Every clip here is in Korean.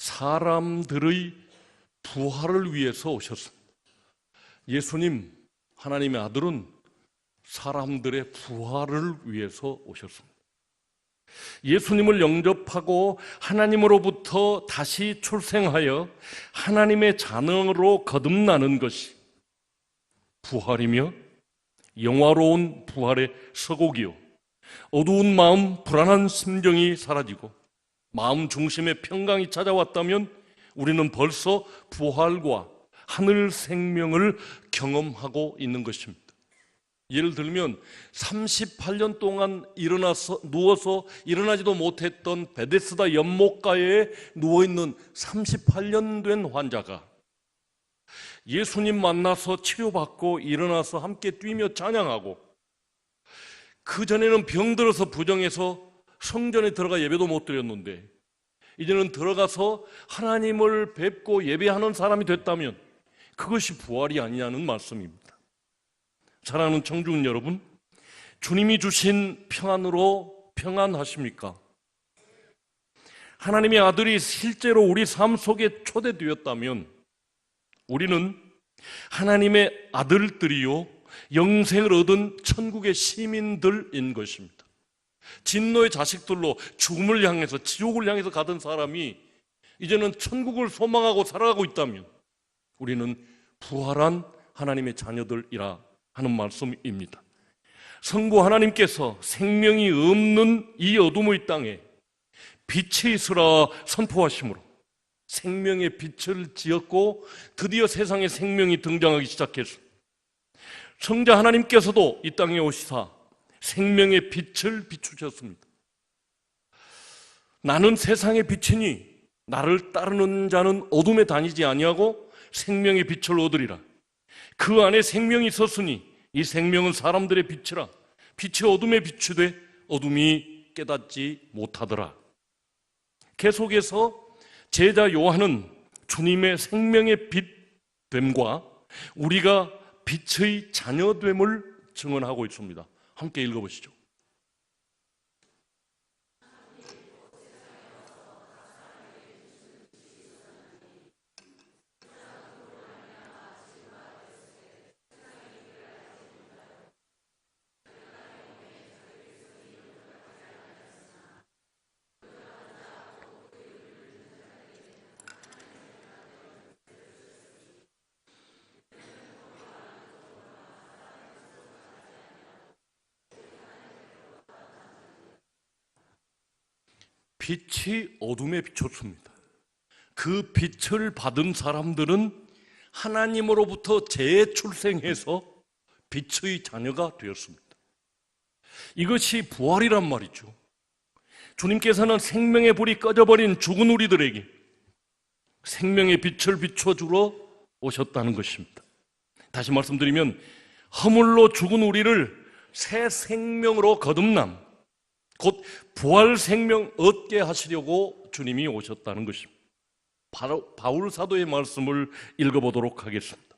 사람들의 부활을 위해서 오셨습니다. 예수님, 하나님의 아들은 사람들의 부활을 위해서 오셨습니다. 예수님을 영접하고 하나님으로부터 다시 출생하여 하나님의 자녀로 거듭나는 것이 부활이며 영화로운 부활의 서곡이요, 어두운 마음, 불안한 심정이 사라지고 마음 중심에 평강이 찾아왔다면 우리는 벌써 부활과 하늘 생명을 경험하고 있는 것입니다. 예를 들면 38년 동안 누워서 일어나지도 못했던 베데스다 연못가에 누워있는 38년 된 환자가 예수님 만나서 치료받고 일어나서 함께 뛰며 찬양하고, 그전에는 병들어서 부정해서 성전에 들어가 예배도 못 드렸는데 이제는 들어가서 하나님을 뵙고 예배하는 사람이 됐다면 그것이 부활이 아니냐는 말씀입니다. 사랑하는 청중은 여러분, 주님이 주신 평안으로 평안하십니까? 하나님의 아들이 실제로 우리 삶 속에 초대되었다면 우리는 하나님의 아들들이요, 영생을 얻은 천국의 시민들인 것입니다. 진노의 자식들로 죽음을 향해서, 지옥을 향해서 가던 사람이 이제는 천국을 소망하고 살아가고 있다면 우리는 부활한 하나님의 자녀들이라 하는 말씀입니다. 성부 하나님께서 생명이 없는 이 어둠의 땅에 빛이 있으라 선포하심으로 생명의 빛을 지었고 드디어 세상에 생명이 등장하기 시작했습니다. 성자 하나님께서도 이 땅에 오시사 생명의 빛을 비추셨습니다. 나는 세상의 빛이니 나를 따르는 자는 어둠에 다니지 아니하고 생명의 빛을 얻으리라. 그 안에 생명이 있었으니 이 생명은 사람들의 빛이라. 빛이 어둠에 비추되 어둠이 깨닫지 못하더라. 계속해서 제자 요한은 주님의 생명의 빛됨과 우리가 빛의 자녀됨을 증언하고 있습니다. 함께 읽어보시죠. 빛이 어둠에 비쳤습니다. 그 빛을 받은 사람들은 하나님으로부터 재출생해서 빛의 자녀가 되었습니다. 이것이 부활이란 말이죠. 주님께서는 생명의 불이 꺼져버린 죽은 우리들에게 생명의 빛을 비춰주러 오셨다는 것입니다. 다시 말씀드리면 허물로 죽은 우리를 새 생명으로 거듭남, 곧 부활 생명 얻게 하시려고 주님이 오셨다는 것입니다. 바로 바울 사도의 말씀을 읽어보도록 하겠습니다.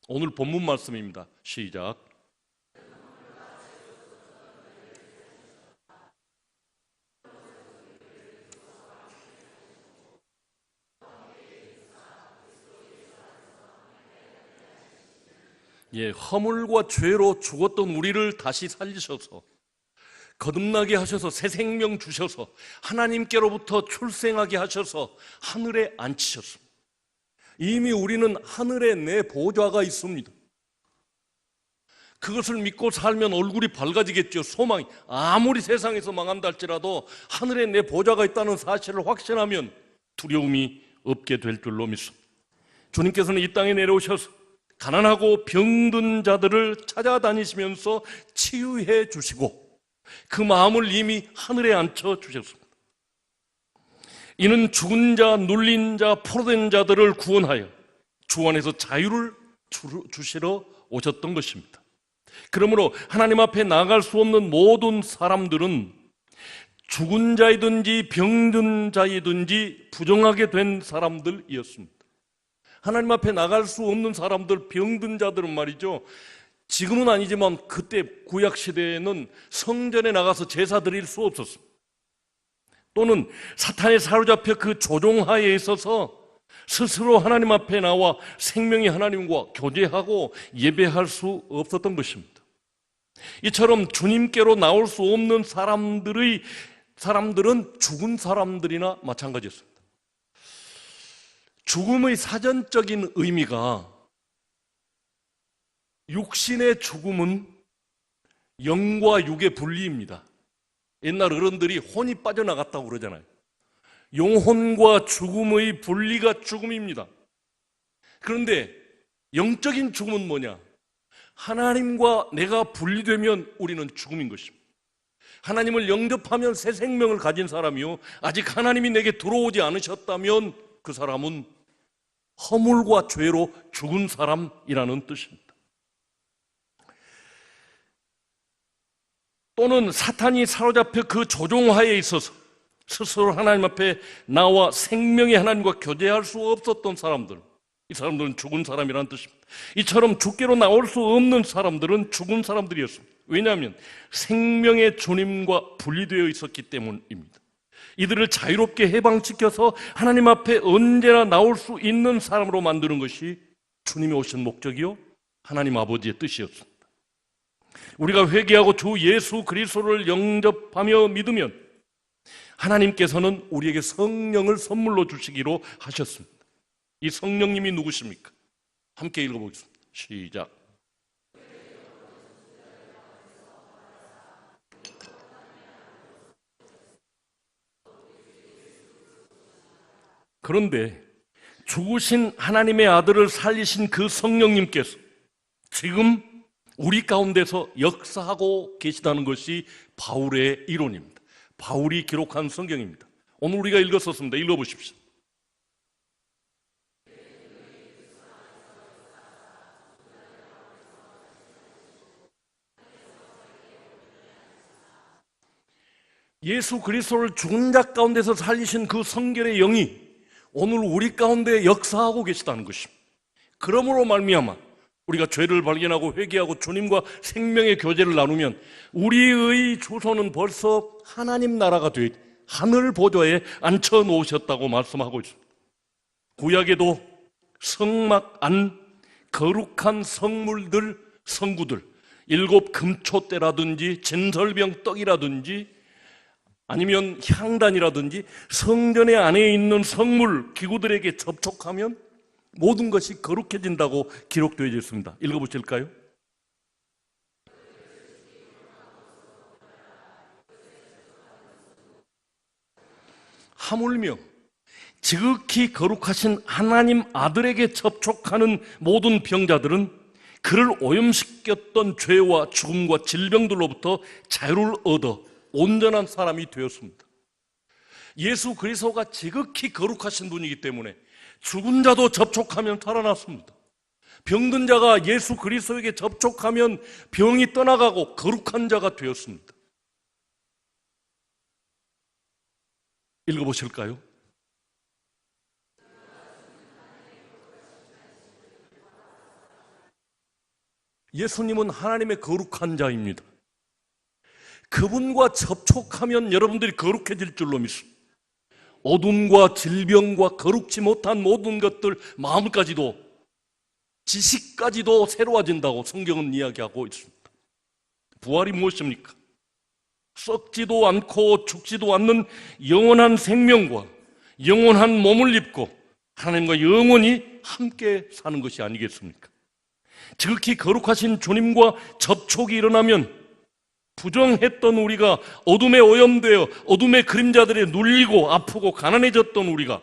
오늘 본문 말씀입니다. 시작. 허물과 죄로 죽었던 우리를 다시 살리셔서 거듭나게 하셔서 새 생명 주셔서 하나님께로부터 출생하게 하셔서 하늘에 앉히셨습니다. 이미 우리는 하늘에 내 보좌가 있습니다. 그것을 믿고 살면 얼굴이 밝아지겠죠. 소망이 아무리 세상에서 망한다 할지라도 하늘에 내 보좌가 있다는 사실을 확신하면 두려움이 없게 될 줄로 믿습니다. 주님께서는 이 땅에 내려오셔서 가난하고 병든 자들을 찾아다니시면서 치유해 주시고 그 마음을 이미 하늘에 앉혀 주셨습니다. 이는 죽은 자, 눌린 자, 포로된 자들을 구원하여 주 안에서 자유를 주시러 오셨던 것입니다. 그러므로 하나님 앞에 나갈 수 없는 모든 사람들은 죽은 자이든지 병든 자이든지 부정하게 된 사람들이었습니다. 하나님 앞에 나갈 수 없는 사람들, 병든 자들은 말이죠, 지금은 아니지만 그때 구약시대에는 성전에 나가서 제사 드릴 수 없었습니다. 또는 사탄에 사로잡혀 그 조종하에 있어서 스스로 하나님 앞에 나와 생명의 하나님과 교제하고 예배할 수 없었던 것입니다. 이처럼 주님께로 나올 수 없는 사람들은 죽은 사람들이나 마찬가지였습니다. 죽음의 사전적인 의미가, 육신의 죽음은 영과 육의 분리입니다. 옛날 어른들이 혼이 빠져나갔다고 그러잖아요. 영혼과 죽음의 분리가 죽음입니다. 그런데 영적인 죽음은 뭐냐? 하나님과 내가 분리되면 우리는 죽음인 것입니다. 하나님을 영접하면 새 생명을 가진 사람이요, 아직 하나님이 내게 들어오지 않으셨다면 그 사람은 허물과 죄로 죽은 사람이라는 뜻입니다. 또는 사탄이 사로잡혀 그 조종하에 있어서 스스로 하나님 앞에 나와 생명의 하나님과 교제할 수 없었던 사람들, 이 사람들은 죽은 사람이라는 뜻입니다. 이처럼 주께로 나올 수 없는 사람들은 죽은 사람들이었습니다. 왜냐하면 생명의 주님과 분리되어 있었기 때문입니다. 이들을 자유롭게 해방시켜서 하나님 앞에 언제나 나올 수 있는 사람으로 만드는 것이 주님이 오신 목적이요, 하나님 아버지의 뜻이었습니다. 우리가 회개하고 주 예수 그리스도를 영접하며 믿으면 하나님께서는 우리에게 성령을 선물로 주시기로 하셨습니다. 이 성령님이 누구십니까? 함께 읽어보겠습니다. 시작. 그런데 죽으신 하나님의 아들을 살리신 그 성령님께서 지금 우리 가운데서 역사하고 계시다는 것이 바울의 이론입니다. 바울이 기록한 성경입니다. 오늘 우리가 읽었었습니다. 읽어보십시오. 예수 그리스도를 죽은 자 가운데서 살리신 그 성결의 영이 오늘 우리 가운데 역사하고 계시다는 것입니다. 그러므로 말미암아 우리가 죄를 발견하고 회개하고 주님과 생명의 교제를 나누면 우리의 주소는 벌써 하나님 나라가 돼 하늘 보좌에 앉혀 놓으셨다고 말씀하고 있습니다. 구약에도 성막 안 거룩한 성물들, 성구들, 7 금초대라든지 진설병 떡이라든지 아니면 향단이라든지 성전의 안에 있는 성물 기구들에게 접촉하면 모든 것이 거룩해진다고 기록되어 있습니다. 읽어보실까요? 하물며 지극히 거룩하신 하나님 아들에게 접촉하는 모든 병자들은 그를 오염시켰던 죄와 죽음과 질병들로부터 자유를 얻어 온전한 사람이 되었습니다. 예수 그리스도가 지극히 거룩하신 분이기 때문에 죽은 자도 접촉하면 살아났습니다. 병든 자가 예수 그리스도에게 접촉하면 병이 떠나가고 거룩한 자가 되었습니다. 읽어보실까요? 예수님은 하나님의 거룩한 자입니다. 그분과 접촉하면 여러분들이 거룩해질 줄로 믿습니다. 어둠과 질병과 거룩지 못한 모든 것들, 마음까지도 지식까지도 새로워진다고 성경은 이야기하고 있습니다. 부활이 무엇입니까? 썩지도 않고 죽지도 않는 영원한 생명과 영원한 몸을 입고 하나님과 영원히 함께 사는 것이 아니겠습니까? 지극히 거룩하신 주님과 접촉이 일어나면 부정했던 우리가 어둠에 오염되어 어둠의 그림자들에 눌리고 아프고 가난해졌던 우리가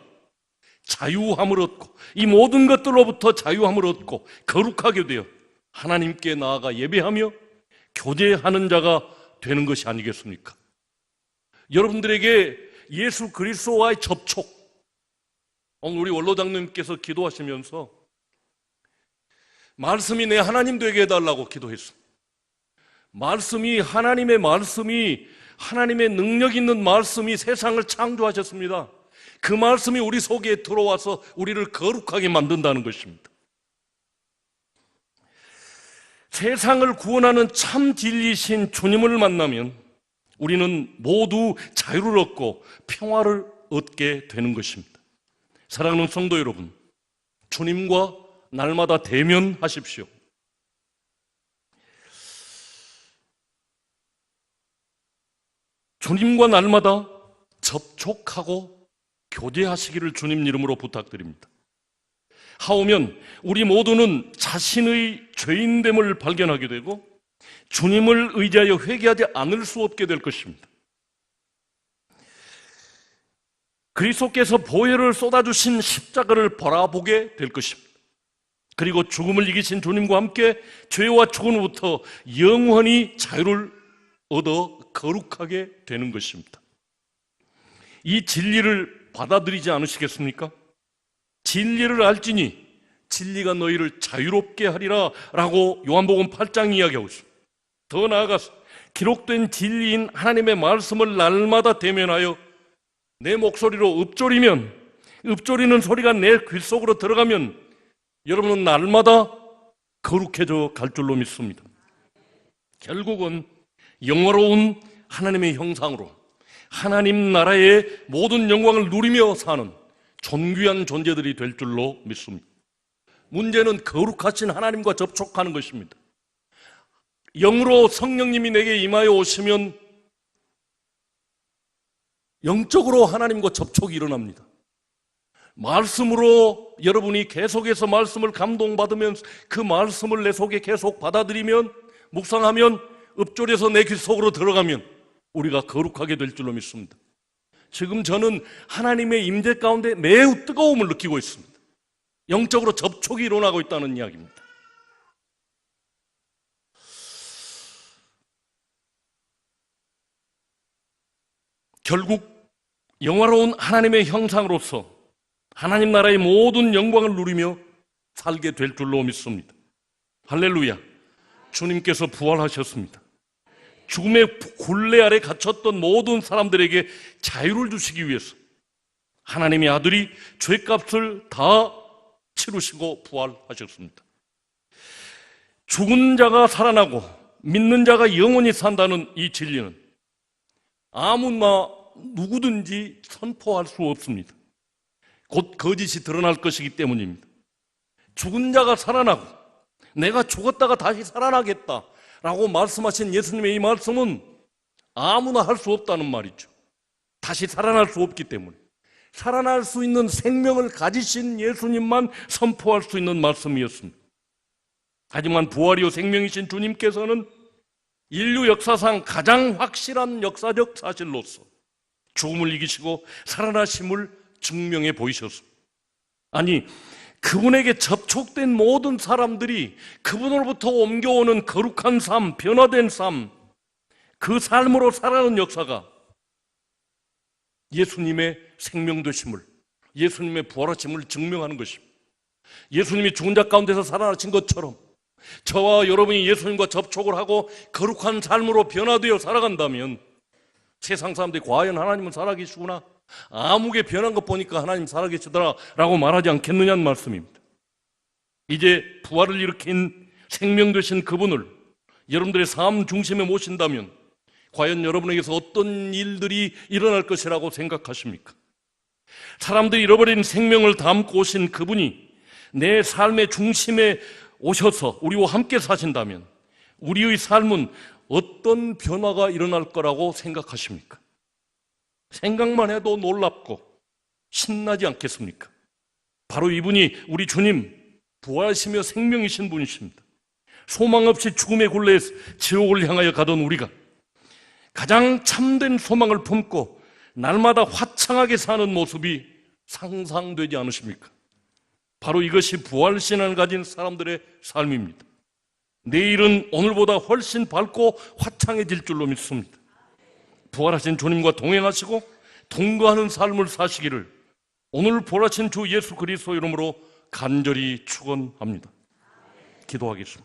자유함을 얻고 이 모든 것들로부터 자유함을 얻고 거룩하게 되어 하나님께 나아가 예배하며 교제하는 자가 되는 것이 아니겠습니까? 여러분들에게 예수 그리스도와의 접촉, 오늘 우리 원로장님께서 기도하시면서 말씀이 내 하나님 되게 해달라고 기도했습니다. 말씀이 하나님의 능력 있는 말씀이 세상을 창조하셨습니다. 그 말씀이 우리 속에 들어와서 우리를 거룩하게 만든다는 것입니다. 세상을 구원하는 참 진리신 주님을 만나면 우리는 모두 자유를 얻고 평화를 얻게 되는 것입니다. 사랑하는 성도 여러분, 주님과 날마다 대면하십시오. 주님과 날마다 접촉하고 교제하시기를 주님 이름으로 부탁드립니다. 하오면 우리 모두는 자신의 죄인됨을 발견하게 되고 주님을 의지하여 회개하지 않을 수 없게 될 것입니다. 그리스도께서 보혈을 쏟아주신 십자가를 바라보게 될 것입니다. 그리고 죽음을 이기신 주님과 함께 죄와 죽음으로부터 영원히 자유를 얻어 거룩하게 되는 것입니다. 이 진리를 받아들이지 않으시겠습니까? 진리를 알지니 진리가 너희를 자유롭게 하리라 라고 요한복음 8장 이야기하고 있습니다. 더 나아가서 기록된 진리인 하나님의 말씀을 날마다 대면하여 내 목소리로 읊조리는 소리가 내 귀 속으로 들어가면 여러분은 날마다 거룩해져 갈 줄로 믿습니다. 결국은 영화로운 하나님의 형상으로 하나님 나라의 모든 영광을 누리며 사는 존귀한 존재들이 될 줄로 믿습니다. 문제는 거룩하신 하나님과 접촉하는 것입니다. 영으로 성령님이 내게 임하여 오시면 영적으로 하나님과 접촉이 일어납니다. 말씀으로 여러분이 계속해서 말씀을 감동받으면 그 말씀을 내 속에 계속 받아들이면 묵상하면 읊조려서 내 귀 속으로 들어가면 우리가 거룩하게 될 줄로 믿습니다. 지금 저는 하나님의 임재 가운데 매우 뜨거움을 느끼고 있습니다. 영적으로 접촉이 일어나고 있다는 이야기입니다. 결국 영화로운 하나님의 형상으로서 하나님 나라의 모든 영광을 누리며 살게 될 줄로 믿습니다. 할렐루야. 주님께서 부활하셨습니다. 죽음의 굴레 아래 갇혔던 모든 사람들에게 자유를 주시기 위해서 하나님의 아들이 죄값을 다 치르시고 부활하셨습니다. 죽은 자가 살아나고 믿는 자가 영원히 산다는 이 진리는 아무나 누구든지 선포할 수 없습니다. 곧 거짓이 드러날 것이기 때문입니다. 죽은 자가 살아나고 내가 죽었다가 다시 살아나겠다라고 말씀하신 예수님의 이 말씀은 아무나 할 수 없다는 말이죠. 다시 살아날 수 없기 때문에 살아날 수 있는 생명을 가지신 예수님만 선포할 수 있는 말씀이었습니다. 하지만 부활이요 생명이신 주님께서는 인류 역사상 가장 확실한 역사적 사실로서 죽음을 이기시고 살아나심을 증명해 보이셨습니다. 아니, 그분에게 접촉된 모든 사람들이 그분으로부터 옮겨오는 거룩한 삶, 변화된 삶, 그 삶으로 살아가는 역사가 예수님의 생명되심을, 예수님의 부활하심을 증명하는 것입니다. 예수님이 죽은 자 가운데서 살아나신 것처럼 저와 여러분이 예수님과 접촉을 하고 거룩한 삶으로 변화되어 살아간다면 세상 사람들이 과연 하나님은 살아계시구나, 아무게 변한 것 보니까 하나님 살아계시더라 라고 말하지 않겠느냐는 말씀입니다. 이제 부활을 일으킨 생명 되신 그분을 여러분들의 삶 중심에 모신다면 과연 여러분에게서 어떤 일들이 일어날 것이라고 생각하십니까? 사람들이 잃어버린 생명을 담고 오신 그분이 내 삶의 중심에 오셔서 우리와 함께 사신다면 우리의 삶은 어떤 변화가 일어날 거라고 생각하십니까? 생각만 해도 놀랍고 신나지 않겠습니까? 바로 이분이 우리 주님, 부활하시며 생명이신 분이십니다. 소망 없이 죽음의 굴레에서 지옥을 향하여 가던 우리가 가장 참된 소망을 품고 날마다 화창하게 사는 모습이 상상되지 않으십니까? 바로 이것이 부활신앙을 가진 사람들의 삶입니다. 내일은 오늘보다 훨씬 밝고 화창해질 줄로 믿습니다. 부활하신 주님과 동행하시고 동거하는 삶을 사시기를 오늘 부활하신 주 예수 그리스도 이름으로 간절히 축원합니다. 기도하겠습니다.